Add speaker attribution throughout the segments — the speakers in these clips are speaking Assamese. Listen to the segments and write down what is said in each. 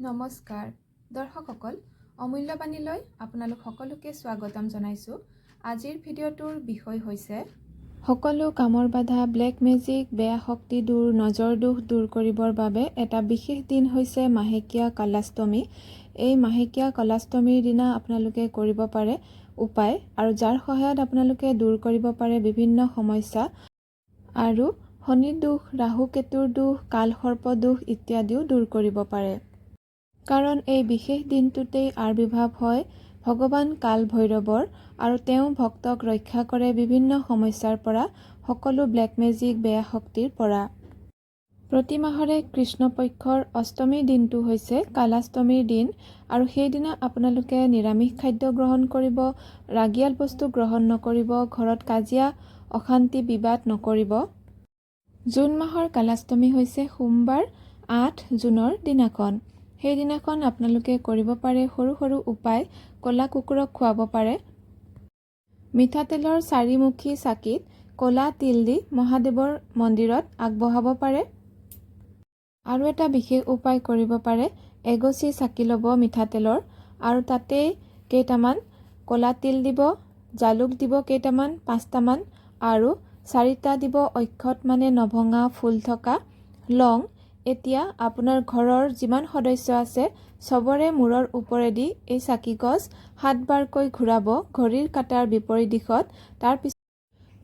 Speaker 1: নমস্কাৰ দৰ্শকসকল অমূল্যবাণীলৈ আপোনালোক সকলোকে স্বাগতম জনাইছোঁ। আজিৰ ভিডিঅ'টোৰ বিষয় হৈছে সকলো কামৰ বাধা ব্লেক মেজিক বেয়া শক্তি দূৰ নজৰ দোষ দূৰ কৰিবৰ বাবে এটা বিশেষ দিন হৈছে মাহেকীয়া কালাষ্টমী। এই মাহেকীয়া কালাষ্টমীৰ দিনা আপোনালোকে কৰিব পাৰে উপায় আৰু যাৰ সহায়ত আপোনালোকে দূৰ কৰিব পাৰে বিভিন্ন সমস্যা আৰু শনি দোষ ৰাহু কেতুৰ দোষ কাল সৰ্প দোষ ইত্যাদিও দূৰ কৰিব পাৰে। কাৰণ এই বিশেষ দিনটোতেই আবিৰ্ভাৱ হয় ভগৱান কাল ভৈৰৱৰ আৰু তেওঁ ভক্তক ৰক্ষা কৰে বিভিন্ন সমস্যাৰ পৰা, সকলো ব্লেক মেজিক বেয়া শক্তিৰ পৰা। প্ৰতি মাহৰে কৃষ্ণপক্ষৰ অষ্টমীৰ দিনটো হৈছে কালাষ্টমীৰ দিন আৰু সেইদিনা আপোনালোকে নিৰামিষ খাদ্য গ্ৰহণ কৰিব, ৰাগিয়াল বস্তু গ্ৰহণ নকৰিব, ঘৰত কাজিয়া অশান্তি বিবাদ নকৰিব। জুন মাহৰ কালাষ্টমী হৈছে সোমবাৰ ৮ জুনৰ দিনাখন। সেইদিনাখন আপোনালোকে কৰিব পাৰে সৰু সৰু উপায়। ক'লা কুকুৰক খুৱাব পাৰে, মিঠাতেলৰ চাৰিমুখী চাকিত ক'লা তিল দি মহাদেৱৰ মন্দিৰত আগবঢ়াব পাৰে। আৰু এটা বিশেষ উপায় কৰিব পাৰে, এগছি চাকি ল'ব মিঠাতেলৰ আৰু তাতেই কেইটামান ক'লা তিল দিব, জালুক দিব কেইটামান 5টামান আৰু 4টা দিব অক্ষত মানে নভঙা ফুল থকা লং। এতিয়া আপোনাৰ ঘৰৰ যিমান সদস্য আছে চবৰে মূৰৰ ওপৰেদি এই চাকি গছ 7 বাৰকৈ ঘূৰাব ঘড়ীৰ কাঁটাৰ বিপৰীত দিশত।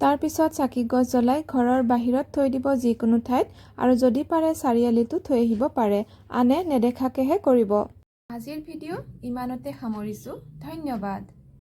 Speaker 1: তাৰ পিছত চাকি গছ জ্বলাই ঘৰৰ বাহিৰত থৈ দিব যিকোনো ঠাইত, আৰু যদি পাৰে চাৰিআলিতো থৈ আহিব পাৰে, আনে নেদেখাকেহে কৰিব। আজিৰ ভিডিঅ' ইমানতে সামৰিছোঁ। ধন্যবাদ।